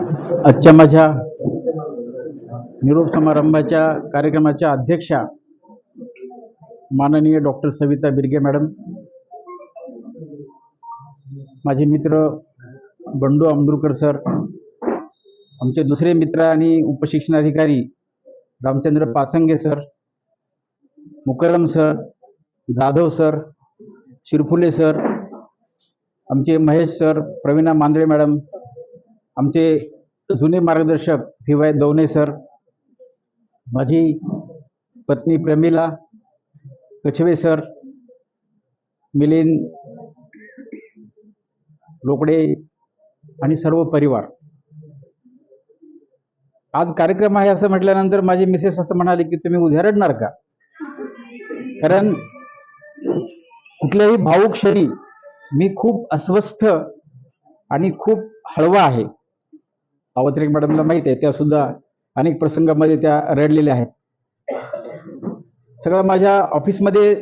आजच्या माझ्या निरोप समारंभाच्या कार्यक्रमाच्या अध्यक्षा माननीय डॉक्टर सविता बिर्गे मॅडम, माझे मित्र बंडू अमदुरकर सर, आमचे दुसरे मित्र आणि उपशिक्षणाधिकारी रामचंद्र पाचंगे सर, मुकरम सर, जाधव सर, शिरफुले सर, आमचे महेश सर, प्रवीणा मांदळे मॅडम, आमचे जुने मार्गदर्शक PY दवणे सर, माझी पत्नी प्रमिला कछवे सर, मिलिंद लोकडे आणि सर्व परिवार. आज कार्यक्रम आहे असं म्हटल्यानंतर माझी मिसेस असं म्हणाली की तुम्ही उद्या रडणार का? कारण कुठल्याही भावुक क्षणी मी खूप अस्वस्थ आणि खूप हळवा आहे. सावत्रिक मॅडमला माहित आहे, त्या सुद्धा अनेक प्रसंगामध्ये त्या रडलेल्या आहेत. सगळं माझ्या ऑफिसमध्ये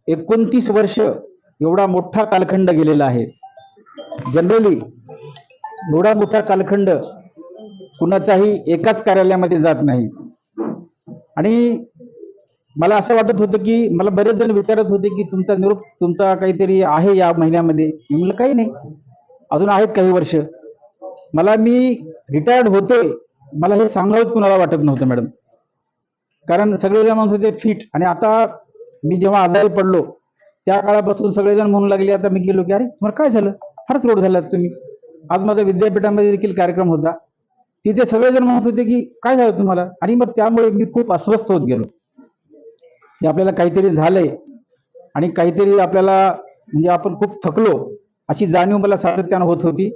29 वर्ष एवढा मोठा कालखंड गेलेला आहे. जनरली एवढा मोठा कालखंड कुणाचाही एकाच कार्यालयामध्ये जात नाही. आणि मला असं वाटत होतं की मला बरेच जण विचारत होते की तुमचा निरोप तुमचा काहीतरी आहे या महिन्यामध्ये. मी म्हटलं काही नाही, अजून आहेत काही वर्ष. मी रिटायर्ड होतोय मला हे सांगावंच कुणाला वाटत नव्हतं मॅडम, कारण सगळेजण म्हणत होते फिट. आणि आता मी जेव्हा आजारी पडलो त्या काळापासून सगळेजण म्हणू लागले, आता मी गेलो की अरे तुम्हाला काय झालं, फारच रोड झालात तुम्ही. आज माझा विद्यापीठामध्ये देखील कार्यक्रम होता, तिथे सगळेजण म्हणत होते की काय झालं तुम्हाला. आणि मग त्यामुळे मी खूप अस्वस्थ होत गेलो की आपल्याला काहीतरी झालंय आणि काहीतरी आपल्याला म्हणजे आपण खूप थकलो अशी जाणीव मला सातत्यानं होत होती.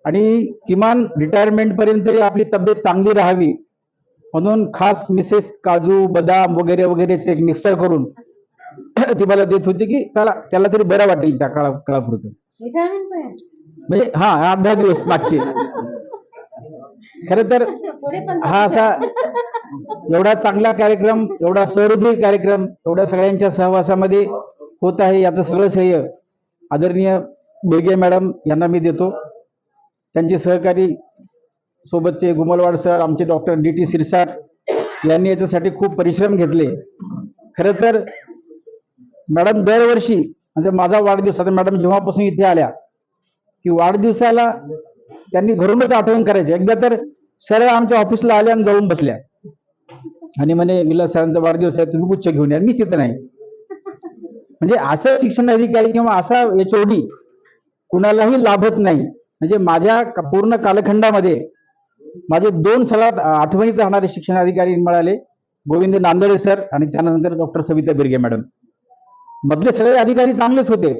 आणि किमान रिटायरमेंट पर्यंत तरी आपली तब्येत चांगली राहावी म्हणून खास मिसेस काजू बदाम वगैरे वगैरेचे एक मिक्सर करून ती मला देत होती की त्याला तरी बरं वाटेल त्या काळापुरतं. म्हणजे हा 8-10 दिवस मागचे. खरं तर हा असा एवढा चांगला कार्यक्रम, एवढा सहृदयी कार्यक्रम, एवढ्या सगळ्यांच्या सहवासामध्ये होत आहे याचं सगळं श्रेय आदरणीय बिर्गे मॅडम यांना मी देतो. त्यांचे सहकारी सोबतचे गुमलवाड सर, आमचे डॉक्टर DT सिरसाट यांनी याच्यासाठी खूप परिश्रम घेतले. खरं तर मॅडम दरवर्षी म्हणजे माझा वाढदिवस, आता मॅडम जेव्हापासून इथे आल्या की वाढदिवसाला त्यांनी घरूनच आठवण करायचे. एकदा तर सरळ आमच्या ऑफिसला आल्या आणि जाऊन बसल्या आणि म्हणे विलास सरांचा वाढदिवस आहे तुम्ही गुच्छ घेऊन या. मी तिथं नाही. म्हणजे असं शिक्षण अधिकारी किंवा असा HOD कुणालाही लाभत नाही. म्हणजे माझ्या पूर्ण कालखंडामध्ये माझे 2 सगळ्यात आठवणीत राहणारे शिक्षण अधिकारी मिळाले, गोविंद नांदळे सर आणि त्यानंतर डॉक्टर सविता बिर्गे मॅडम. मधले सगळे अधिकारी चांगलेच होते,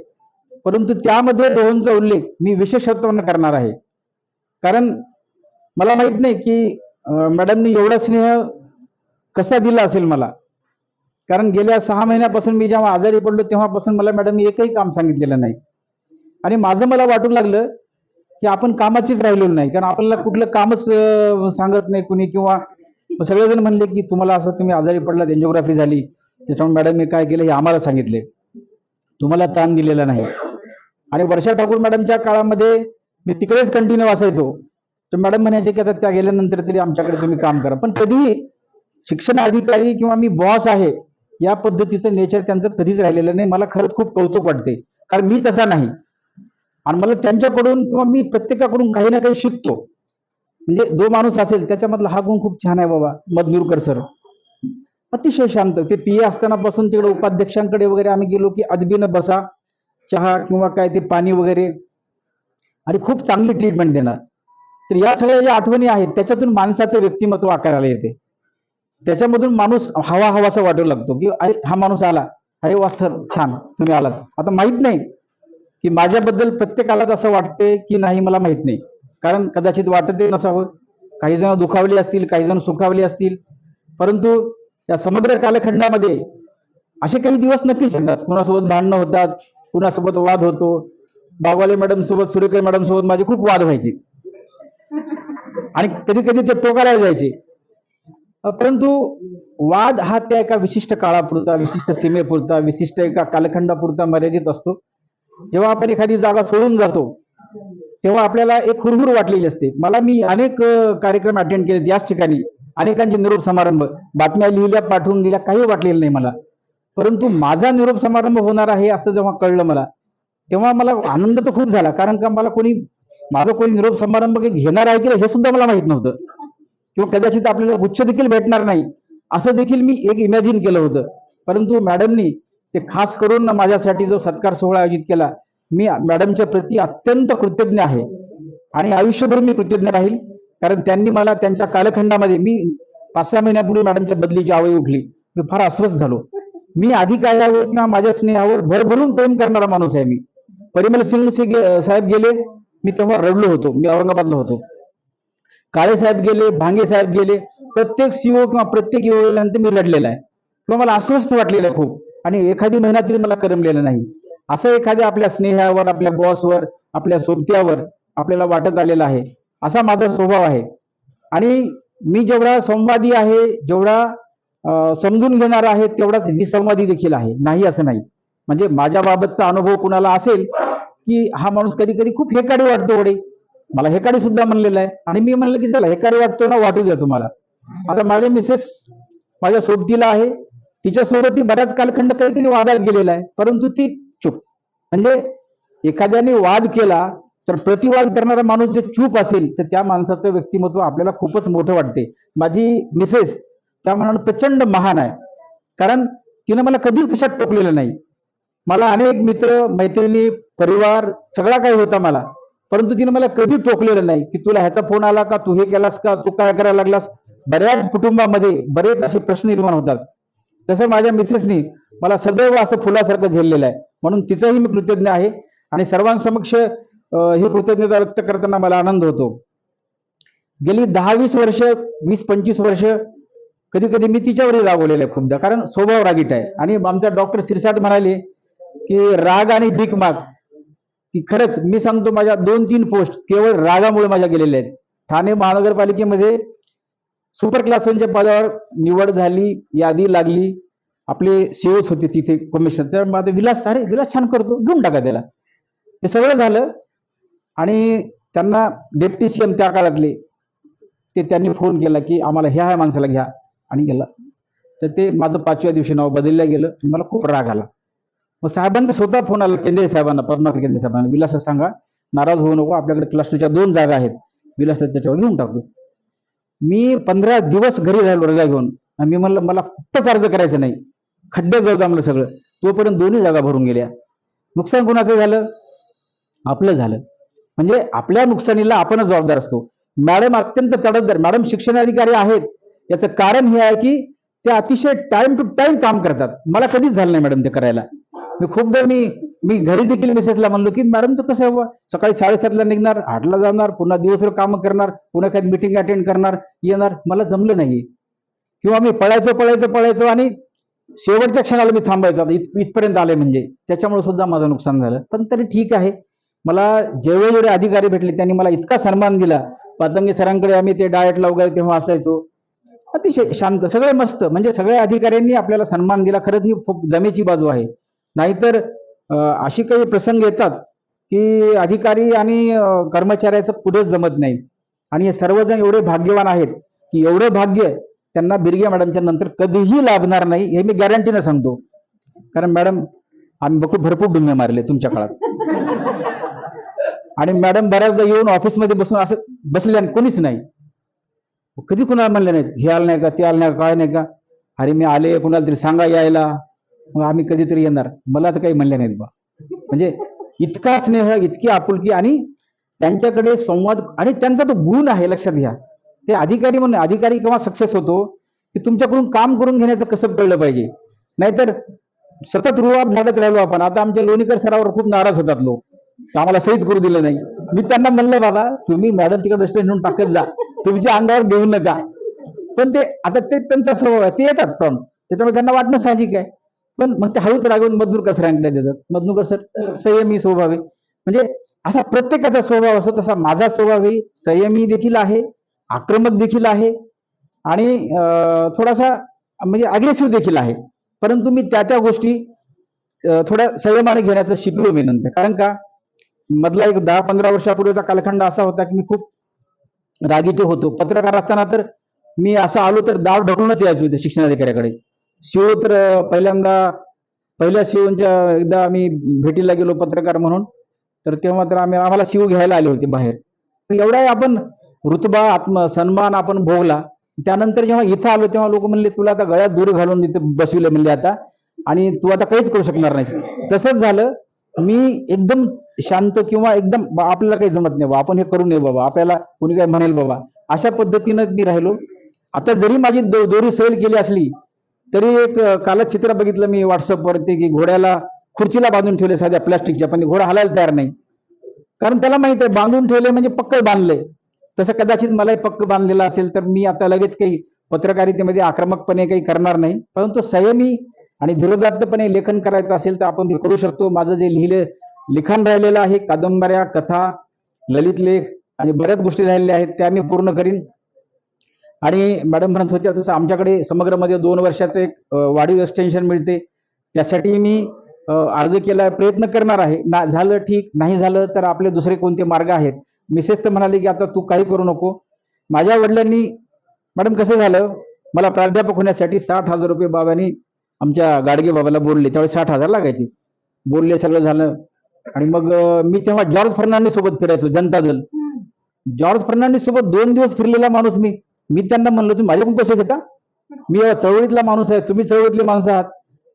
परंतु त्यामध्ये दोघांचा उल्लेख मी विशेषत्वाने करणार आहे. कारण मला माहित नाही की मॅडमनी एवढा स्नेह कसा दिला असेल मला. कारण गेल्या 6 महिन्यापासून मी जेव्हा आजारी पडलो तेव्हापासून मला मॅडमनी एकही काम सांगितलेलं नाही. आणि मला वाटू लागलं की आपण कामाचीच राहिलेलो नाही, कारण आपल्याला कुठलं कामच सांगत नाही कुणी. किंवा सगळेजण म्हणले की तुम्हाला असं तुम्ही आजारी पडला, एंजिओग्राफी झाली, त्याच्यामुळे मॅडमने काय केलं हे आम्हाला सांगितले, तुम्हाला ताण दिलेला नाही. आणि वर्षा ठाकूर मॅडमच्या काळामध्ये मी तिकडेच कंटिन्यू असायचो, तर मॅडम म्हणायचे की आता त्या गेल्यानंतर तरी आमच्याकडे तुम्ही काम करा. पण कधीही शिक्षण अधिकारी किंवा मी बॉस आहे या पद्धतीचं नेचर त्यांचं कधीच राहिलेलं नाही. मला खरंच खूप कौतुक वाटते, कारण मी तसा नाही. आणि मला त्यांच्याकडून किंवा मी प्रत्येकाकडून काही ना काही शिकतो. म्हणजे जो माणूस असेल त्याच्यामधला हा गुण खूप छान आहे बाबा. मधुरकर सर अतिशय शांत, ते PA असतानापासून तिकडे उपाध्यक्षांकडे वगैरे आम्ही गेलो की अदबीनं बसा, चहा किंवा काय ते पाणी वगैरे, आणि खूप चांगली ट्रीटमेंट देणार. तर या सगळ्या ज्या आठवणी आहेत त्याच्यातून माणसाचं व्यक्तिमत्व आकाराला येते. त्याच्यामधून माणूस हवासा वाटू लागतो की अरे हा माणूस आला, अरे वा सर छान तुम्ही आलात. आता माहित नाही की माझ्याबद्दल प्रत्येकाला असं वाटते की नाही, मला माहित नाही, कारण कदाचित वाटतही नसावं. काही जण दुखावले असतील, काही जण सुखावले असतील, परंतु या समग्र कालखंडामध्ये असे काही दिवस नक्कीच येतात. कुणासोबत भांडणं होतात, कुणासोबत वाद होतो. बागवाले मॅडम सोबत, सुरेकर मॅडम सोबत माझे खूप वाद व्हायचे आणि कधी कधी ते टोकाला जायचे. परंतु वाद हा त्या एका विशिष्ट काळापुरता, विशिष्ट सीमेपुरता, विशिष्ट एका कालखंडापुरता मर्यादित असतो. जेव्हा आपण एखादी जागा सोडून जातो तेव्हा आपल्याला एक हुरहुर वाटलेली असते. मी अनेक कार्यक्रम अटेंड केले याच ठिकाणी, अनेकांचे निरोप समारंभ, बातम्या लिहिल्या, पाठवून दिल्या, काही वाटलेलं नाही मला. परंतु माझा निरोप समारंभ होणार आहे असं जेव्हा कळलं मला, तेव्हा मला आनंद तर खूप झाला. कारण का माझा कोणी निरोप समारंभ घेणार आहे की हे सुद्धा मला माहित नव्हतं, किंवा कदाचित आपल्याला गुच्छ देखील भेटणार नाही असं देखील मी एक इमॅजिन केलं होतं. परंतु मॅडमनी ते खास करून माझ्यासाठी जो सत्कार सोहळा आयोजित केला, मी मॅडमच्या प्रती अत्यंत कृतज्ञ आहे आणि आयुष्यभर मी कृतज्ञ राहील. कारण त्यांनी मला त्यांच्या कालखंडामध्ये, मी 5-6 महिन्यापूर्वी मॅडमच्या बदलीची आवई उठली, मी फार अस्वस्थ झालो. मी अधिकाऱ्यावर किंवा माझ्या स्नेहावर भरभरून प्रेम करणारा माणूस आहे. मी परिमल सिंग साहेब गेले, मी तेव्हा रडलो होतो, मी औरंगाबादला होतो. काळे साहेब गेले, भांगे साहेब गेले, प्रत्येक सीओ किंवा प्रत्येक नंतर मी रडलेला आहे किंवा मला अस्वस्थ वाटलेलं आहे खूप, आणि एखादी महिना तरी मला करमलेलं नाही. असं एखाद्या आपल्या स्नेहावर, आपल्या बॉसवर, आपल्या सोबत्यावर आपल्याला वाटत आलेलं आहे. असा माझा स्वभाव आहे. आणि मी जेवढा संवादी आहे, जेवढा समजून घेणार आहे, तेवढाच विसंवादी देखील आहे, नाही असं नाही. म्हणजे माझ्या बाबतचा अनुभव कुणाला असेल की हा माणूस कधी कधी खूप हेकाडी वाटतो, वडे मला हेकाडी सुद्धा म्हणलेलं आहे, आणि मी म्हणलं की चला हेकाडी वाटतो ना, वाटू द्या तुम्हाला. आता माझे मिसेस माझ्या सोबतीला आहे, तिच्यासोबत ती बऱ्याच कालखंड काहीतरी वादात गेलेला आहे, परंतु ती चूप. म्हणजे एखाद्याने वाद केला तर प्रतिवाद करणारा माणूस जर चूप असेल तर त्या माणसाचं व्यक्तिमत्व आपल्याला खूपच मोठं वाटते. माझी मिसेस त्या मनानं प्रचंड महान आहे, कारण तिनं मला कधीच कशात टोकलेलं नाही. मला अनेक मित्र, मैत्रिणी, परिवार सगळा काही होता मला, परंतु तिने मला कधी टोकलेलं नाही की तुला ह्याचा फोन आला का, तू हे केलास का, तू काय करायला लागलास. बऱ्याच कुटुंबामध्ये बरेच असे प्रश्न निर्माण होतात, तसं माझ्या मिसेसनी मला सदैव असं फुलासारखं झेललेलं आहे. म्हणून तिचाही मी कृतज्ञ आहे, आणि सर्वांसमक्ष ही कृतज्ञता व्यक्त करताना मला आनंद होतो. गेली 10-20 वर्ष, 20-25 वर्ष कधी कधी मी तिच्यावरही रागवलेलं आहे खूपदा, कारण स्वभाव रागीट आहे. आणि आमच्या डॉक्टर शिरसाट म्हणाले की राग आणि भीक माग, की खरंच मी सांगतो, माझ्या 2-3 पोस्ट केवळ रागामुळे माझ्या गेलेल्या आहेत. ठाणे महानगरपालिकेमध्ये सुपर क्लास 1च्या पदावर निवड झाली, यादी लागली, आपले सीओच होते तिथे, कमिशनर. तर माझं विलास छान करतो, घेऊन टाका त्याला. हे सगळं झालं, आणि त्यांना डेप्टी सीएम त्या काळातले त्यांनी फोन केला की आम्हाला ह्या माणसाला घ्या, आणि गेला. तर ते माझं 5व्या दिवशी नाव बदललं गेलं. मला खूप राग आला. मग साहेबांना स्वतः फोन आला, केंद्रे साहेबांना, पद्माकर केंद्रे साहेबांना, विलास सांगा नाराज होऊ नको, आपल्याकडे क्लास 2च्या 2 जागा आहेत, विलास त्याच्यावर घेऊन टाकतो. मी 15 दिवस घरी राहिलो रजा घेऊन, आणि मी म्हणलं मला कुठंच अर्ज करायचं नाही, खड्ड्यात जाऊ जमलं सगळं. तोपर्यंत 2ही जागा भरून गेल्या. नुकसान कोणाचं झालं? आपलं झालं. म्हणजे आपल्या नुकसानीला आपणच जबाबदार असतो. मॅडम अत्यंत तडफदार, मॅडम शिक्षणाधिकारी आहेत, याचं कारण हे आहे की ते अतिशय टाइम टू टाइम काम करतात. मला कधीच झालं नाही मॅडम ते करायला. मी खूपदा मी घरी देखील मिसेसला म्हणलो की मॅडम तर कसं आहे, सकाळी 7:30ला निघणार, 8ला जाणार, पुन्हा दिवसभर कामं करणार, पुन्हा काही मिटिंग अटेंड करणार, येणार. मला जमलं नाही. किंवा मी पळायचो आणि शेवटच्या क्षणाला मी थांबायचो. इथपर्यंत आले म्हणजे त्याच्यामुळे सुद्धा माझं नुकसान झालं. पण तरी ठीक आहे. मला जेवढे अधिकारी भेटले त्यांनी मला इतका सन्मान दिला. पाचंगे सरांकडे आम्ही ते डाएटला वगैरे तेव्हा असायचो, अतिशय शांत, सगळे मस्त. म्हणजे सगळ्या अधिकाऱ्यांनी आपल्याला सन्मान दिला. खरंच ही खूप जमेची बाजू आहे. नाहीतर अशी काही प्रसंग येतात की अधिकारी आणि कर्मचाऱ्याचं पुढेच जमत नाही. आणि हे सर्वजण एवढे भाग्यवान आहेत की एवढं भाग्य त्यांना बिर्गे मॅडमच्या नंतर कधीही लाभणार नाही, हे मी गॅरंटीनं सांगतो. कारण मॅडम आम्ही भरपूर डुम्मे मारले तुमच्या काळात. आणि मॅडम बऱ्याचदा येऊन ऑफिसमध्ये बसून असं बसले, आणि कोणीच नाही, कधी कुणाला म्हणलं नाहीत, हे आलं नाही का, ते आलं नाही का, काय नाही का. अरे मी आले, कुणाला तरी सांगा यायला, मग आम्ही कधीतरी येणार. मला तर काही म्हणले नाहीत बा. म्हणजे इतका स्नेह, इतकी आपुलकी, आणि त्यांच्याकडे संवाद, आणि त्यांचा तो गुण आहे, लक्षात घ्या. ते अधिकारी केव्हा सक्सेस होतो की तुमच्याकडून काम करून घेण्याचं कसं कळलं पाहिजे. नाहीतर सतत रुबाब झाडत राहिलो आपण. आता आमच्या लोणीकर सरावर खूप नाराज होतात लोक, आम्हाला सहीच करू दिलं नाही. मी त्यांना म्हणलं बाबा तुम्ही मॅडम तिकडे रस्ते नेऊन टाकत जा, तुमच्या अंगावर घेऊ नका. पण ते आता ते त्यांचा स्वभाव आहे, ते येतात पण त्याच्यामुळे त्यांना वाटणं साहजिक आहे. पण मग ते हळूच रागवून मधनुरकर सरांकडे देतात. मधनुरकर सर संयमी स्वभाव आहे. म्हणजे असा प्रत्येकाचा स्वभाव असतो, तसा माझा स्वभावही संयमी देखील आहे, आक्रमक देखील आहे, आणि थोडासा म्हणजे अग्रेसिव्ह देखील आहे. परंतु मी त्या गोष्टी थोड्या संयमाने घेण्याचं शिकलो मी नंतर. कारण का मधला एक 10-15 वर्षापूर्वीचा कालखंड असा होता की मी खूप रागीट होतो. पत्रकार असताना तर मी असं आलो तर दाव ढकलूनच यायचो इथे शिक्षणाधिकाऱ्याकडे. शिव तर पहिल्या शिवच्या एकदा आम्ही भेटीला गेलो पत्रकार म्हणून, तर तेव्हा तर आम्हाला शिव घ्यायला आले होते बाहेर. एवढा आपण रुतबा सन्मान आपण भोगला. त्यानंतर जेव्हा इथं आलो तेव्हा लोक म्हणले तुला आता गळ्यात दोरी घालून इथे बसविले म्हणले आता, आणि तू आता काहीच करू शकणार नाही. तसंच झालं. मी एकदम शांत किंवा एकदम आपल्याला काही जमत नाही बाबा, आपण हे करू नये बाबा, आपल्याला कोणी काय म्हणेल बाबा, अशा पद्धतीनं मी राहिलो. आता जरी माझी दोरी सैल केली असली तरी एक कालच चित्र बघितलं मी व्हॉट्सअपवरती की घोड्याला खुर्चीला बांधून ठेवले साध्या प्लास्टिकच्या, पण घोडा हलायला तयार नाही. कारण त्याला माहित आहे बांधून ठेवले म्हणजे पक्क बांधलंय. तसं कदाचित मलाही पक्क बांधलेलं असेल तर मी आता लगेच काही पत्रकारितेमध्ये आक्रमकपणे काही करणार नाही, परंतु संयमी आणि धीरोदात्तपणे लेखन करायचं असेल तर आपण ते करू शकतो. माझं जे लिखाण राहिलेलं आहे, कादंबऱ्या, कथा, ललित लेख आणि बऱ्याच गोष्टी राहिलेल्या आहेत त्या मी पूर्ण करीन. आणि मॅडम म्हणत होत्या तसं आमच्याकडे समग्रमध्ये 2 वर्षाचं एक वाढीव एक्सटेन्शन मिळते. त्यासाठी मी अर्ज केला, प्रयत्न करणार आहे. झालं ठीक, नाही झालं तर आपले दुसरे कोणते मार्ग आहेत. मिसेस तर म्हणाले की आता तू काही करू नको. माझ्या वडिलांनी, मॅडम कसं झालं, मला प्राध्यापक होण्यासाठी 60,000 रुपये बाबांनी आमच्या गाडगे बाबाला बोलले. त्यावेळी 60,000 लागायचे. बोलले, सगळं झालं. आणि मग मी तेव्हा जॉर्ज फर्नांडिस सोबत फिरायचो, जनता दल. जॉर्ज फर्नांडिस सोबत 2 दिवस फिरलेला माणूस मी त्यांना म्हणलो तुम्ही माझ्याकडून पैसे घेता, मी चळवळीतला माणूस आहे, तुम्ही चळवळीतले माणसं आहात.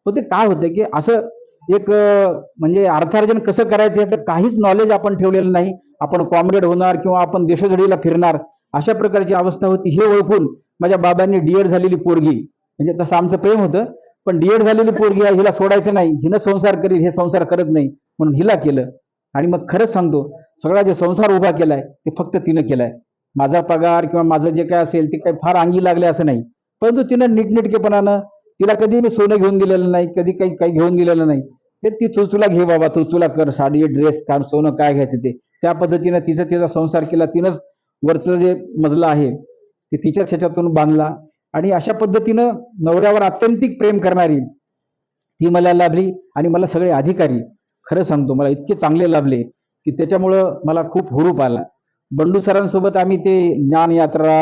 पण ते काय होतं की असं एक म्हणजे अर्थार्जन कसं करायचं याचं काहीच नॉलेज आपण ठेवलेलं नाही. आपण कॉम्रेड होणार किंवा आपण देशोधडीला फिरणार अशा प्रकारची अवस्था होती. हे ओळखून माझ्या बाबांनी डीएड झालेली पोरगी, म्हणजे तसं आमचं प्रेम होतं, पण डीएड झालेली पोरगी आहे, हिला सोडायचं नाही, हिनं संसार करील, हे संसार करत नाही म्हणून हिला केलं. आणि मग खरंच सांगतो, सगळा जे संसार उभा केलाय ते फक्त तिनं केलाय. माझा पगार किंवा माझं जे काय असेल ते काही फार अंगी लागले असं नाही, परंतु तिनं नीटनेटकेपणानं, तिला कधी मी सोनं घेऊन दिलेलं नाही, कधी काही घेऊन दिलेलं नाही. ते ती तुला घे बाबा, तुला कर, साडी ड्रेस, कारण सोनं काय घ्यायचं ते, त्या पद्धतीनं तिचा संसार केला. तिनंच वरचं जे मजला आहे ते तिच्याच ह्याच्यातून बांधला. आणि अशा पद्धतीनं नवऱ्यावर अत्यंतिक प्रेम करणारी ती मला लाभली. आणि मला सगळे अधिकारी खरं सांगतो मला इतके चांगले लाभले की त्याच्यामुळं मला खूप हुरूप आला. बंडू सरांसोबत आम्ही ते ज्ञान यात्रा,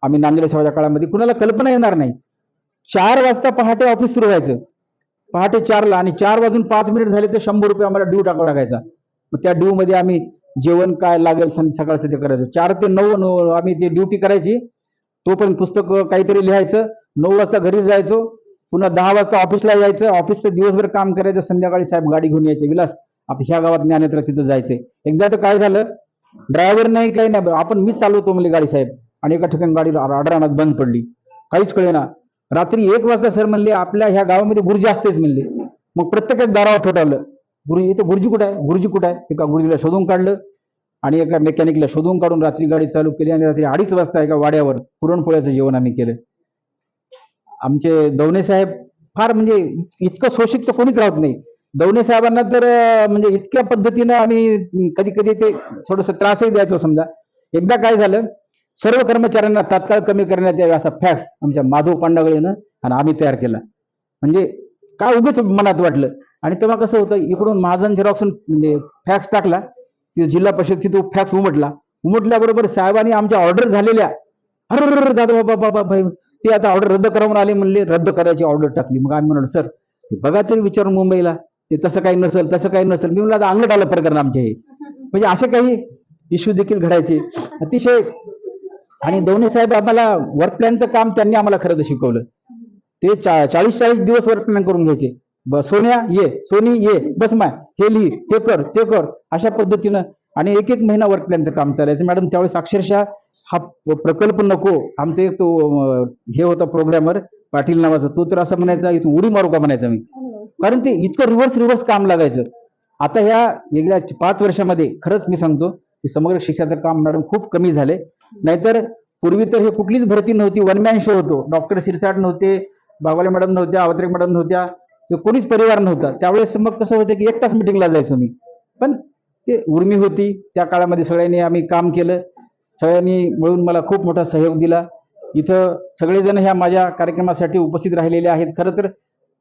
आम्ही नांदेड सेवाच्या काळामध्ये कुणाला कल्पना येणार नाही. 4 वाजता पहाटे ऑफिस सुरू व्हायचं, पहाटे 4ला, आणि 4:05 झाले तर 100 रुपये आम्हाला ड्यू टाकावा लागायचा. मग त्या ड्यू मध्ये आम्ही जेवण काय लागेल सकाळचं ते करायचं. 4 ते 9 आम्ही ते ड्युटी करायची. तो पण पुस्तक काहीतरी लिहायचं. 9 वाजता घरी जायचो, पुन्हा 10 वाजता ऑफिसला यायचं. ऑफिसचं दिवसभर काम करायचं, संध्याकाळी साहेब गाडी घेऊन यायचे, विलास आपण ह्या गावात ज्ञानेत्र तिथं जायचंय. एकदा तर काय झालं, ड्रायव्हर नाही काही नाही, आपण मीच चालवतो म्हणजे गाडी साहेब, आणि एका ठिकाणी गाडी आडरानात बंद पडली, काहीच कळेना. रात्री 1 वाजता सर म्हणले आपल्या ह्या गावामध्ये गुरुजी असतेच म्हणले. मग प्रत्येकच दारावर ठोठावलं, गुरुजी इथं गुरुजी कुठं आहे, गुरुजी कुठं आहे. एका गुरुजीला शोधून काढलं आणि एका मेकॅनिकला शोधून काढून रात्री गाडी चालू केली. आणि रात्री 2:30 वाजता एका वाड्यावर पुरणपोळ्याचं जेवण आम्ही केलं. आमचे दवणे साहेब फार म्हणजे इतकं शोषित तर कोणीच राहत नाही. दवणे साहेबांना तर म्हणजे इतक्या पद्धतीनं आम्ही कधी कधी ते थोडंसं त्रासही द्यायचो. समजा एकदा काय झालं, सर्व कर्मचाऱ्यांना तात्काळ कमी करण्यात यावे असा फॅक्स आमच्या माधव पांडागळेनं आणि आम्ही तयार केला. म्हणजे काय उगेच मनात वाटलं. आणि तेव्हा कसं होतं, इकडून महाजन झेरॉक्स म्हणजे फॅक्स टाकला, जिल्हा परिषद तिथं फॅक्स उमटल्याबरोबर साहेबांनी आमच्या ऑर्डर झालेल्या, अरे दादा बाबा भाई ते आता ऑर्डर रद्द करावून आले म्हणले, रद्द करायची ऑर्डर टाकली. मग आम्ही म्हणालो सर बघा तरी विचारून मुंबईला, ते तसं काही नसेल तसं काही नसेल. मी म्हणलं अंगलट आलं प्रकरण आमचे हे. म्हणजे असे काही इश्यू देखील घडायचे अतिशय. आणि दवणे साहेब आम्हाला वर्क प्लॅनचं काम त्यांनी आम्हाला खरं तर शिकवलं. ते 40-40 दिवस वर्क प्लॅन करून घ्यायचे. सोन्या ये, सोनी ये, बस माय हे लिही, ते कर, ते कर, अशा पद्धतीनं. आणि 1-1 महिना वर्क प्लॅनचं काम चालायचं. मॅडम त्यावेळेस अक्षरशः हा प्रकल्प नको, आमचा एक तो हे होता प्रोग्रॅमर पाटील नावाचा, तो तर असं म्हणायचा इथून उडी मारू का म्हणायचा मी, कारण ते इतकं रिव्हर्स काम लागायचं. आता ह्या गेल्या 5 वर्षामध्ये खरंच मी सांगतो की समग्र शिक्षणाचं काम मॅडम खूप कमी झाले. नाहीतर पूर्वी तर हे कुठलीच भरती नव्हती, वन मॅन शो होतो. डॉक्टर शिरसाट नव्हते, बागवाले मॅडम नव्हत्या, अवत्रे मॅडम नव्हत्या, ते कोणीच परिवार नव्हता. त्यावेळेस मग कसं होतं की एकटाच मिटिंगला जायचो मी. पण ते उर्मी होती त्या काळामध्ये, सगळ्यांनी आम्ही काम केलं, सगळ्यांनी मिळून मला खूप मोठा सहयोग दिला. इथं सगळेजण ह्या माझ्या कार्यक्रमासाठी उपस्थित राहिलेले आहेत. खरं तर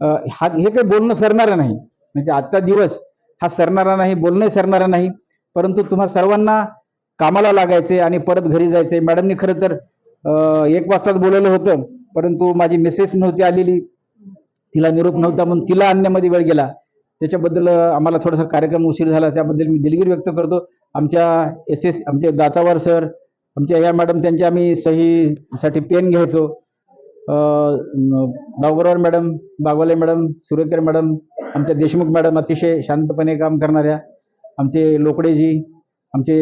हे काही बोलणं सरणारं नाही, म्हणजे आजचा दिवस हा सरणारा नाही, बोलणं सरणारा नाही, परंतु तुम्हा सर्वांना कामाला लागायचे आणि परत घरी जायचे. मॅडमनी खरं तर 1 वाजताच बोलवलं होतं, परंतु माझी मिसेस नव्हती आलेली, तिला निरोप नव्हता म्हणून तिला आणण्यामध्ये वेळ गेला. त्याच्याबद्दल आम्हाला थोडासा कार्यक्रम उशीर झाला, त्याबद्दल मी दिलगिरी व्यक्त करतो. आमचे दातावार सर, आमच्या या मॅडम, त्यांच्या आम्ही सहीसाठी पेन घ्यायचो. गावकरवार मॅडम, बागवाले मॅडम, सुरेकर मॅडम, आमच्या देशमुख मॅडम अतिशय शांतपणे काम करणाऱ्या, आमचे लोकडेजी, आमचे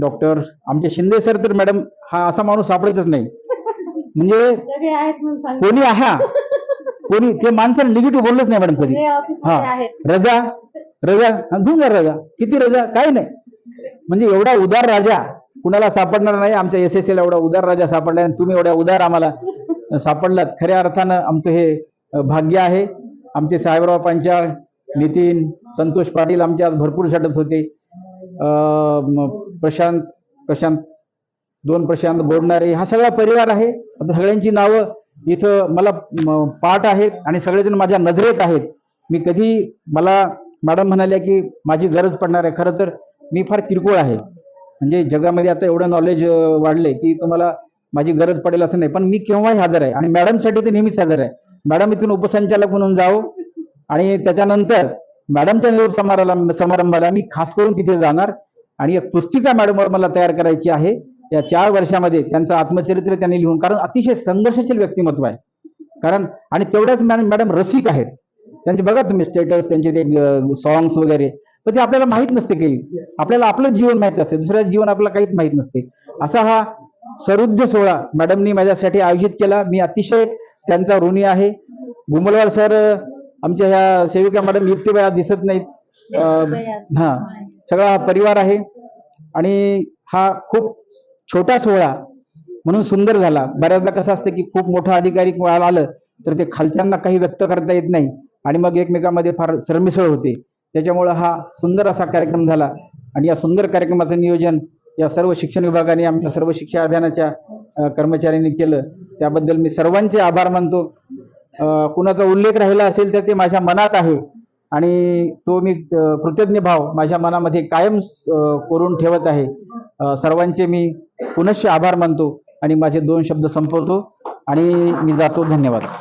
डॉक्टर, आमचे शिंदे सर तर मॅडम हा असा माणूस सापडतच नाही. म्हणजे सगळे आहेत म्हणून सांग. कोणी कोणी ते माणसाला निगेटिव्ह बोललंच नाही मॅडम कधी. सगळे ऑफिसमध्ये आहेत. रजा रजा घेऊन जा रजा, किती रजा, काय नाही. म्हणजे एवढा उदार राजा कुणाला सापडणार नाही. आमच्या SSL एवढा उदार राजा सापडला आणि तुम्ही एवढ्या उदार आम्हाला सापडलात. खऱ्या अर्थानं आमचं हे भाग्य आहे. आमचे साहेबराव पांचाळ, नितीन, संतोष पाटील आमचे आज भरपूर झटत होते. प्रशांत 2 प्रशांत बोडणारे, हा सगळा परिवार आहे. आता सगळ्यांची नावं इथं मला पाठ आहेत आणि सगळेजण माझ्या नजरेत आहेत. मी कधी, मला मॅडम म्हणाल्या की माझी गरज पडणार आहे. खरं तर मी फार किरकोळ आहे. म्हणजे जगामध्ये आता एवढं नॉलेज वाढले की तुम्हाला माझी गरज पडेल असं नाही, पण मी केव्हाही हजर आहे आणि मॅडमसाठी तर नेहमीच हजर आहे. मॅडम इथून उपसंचालक म्हणून जाऊ आणि त्याच्यानंतर मॅडमच्या निरोप समारंभाला मी खास करून तिथे जाणार आणि एक पुस्तिका मॅडमवर मला तयार करायची आहे. या 4 वर्षामध्ये त्यांचं आत्मचरित्र त्यांनी लिहून, कारण अतिशय संघर्षशील व्यक्तिमत्व आहे. कारण आणि तेवढ्याच मॅडम रसिक आहेत. त्यांचे बघा तुम्ही स्टेटस, त्यांचे ते सॉंग्स वगैरे, तर ते आपल्याला माहीत नसते काही. आपल्याला आपलं जीवन माहीत असते, दुसऱ्या जीवन आपल्याला काहीच माहीत नसते. असा हा सरुद्ध सोहळा मॅडमनी माझ्यासाठी आयोजित केला. मी अतिशय त्यांचा ऋणी आहे. गुमलवार सर, आमच्या ह्या सेविका मॅडम इतके वेळा दिसत नाहीत. सगळा हा परिवार आहे आणि हा खूप छोटा सोहळा म्हणून सुंदर झाला. बऱ्याचदा कसं असतं की खूप मोठा अधिकारी आलं तर ते खालच्यांना काही व्यक्त करता येत नाही आणि मग एकमेकांमध्ये फार सरमिसळ होते. त्याच्यामुळं हा सुंदर असा कार्यक्रम झाला आणि या सुंदर कार्यक्रमाचं नियोजन या सर्व शिक्षण विभागाने, आमच्या सर्व शिक्षा अभियानाच्या कर्मचाऱ्यांनी केलं. त्याबद्दल मी सर्वांचे आभार मानतो. कुणाचा उल्लेख राहिला असेल तर ते माझ्या मनात आहे आणि तो मी कृतज्ञ भाव माझ्या मनामध्ये कायम करून ठेवत आहे. सर्वांचे मी पुनश्च आभार मानतो आणि माझे 2 शब्द संपवतो आणि मी जातो. धन्यवाद.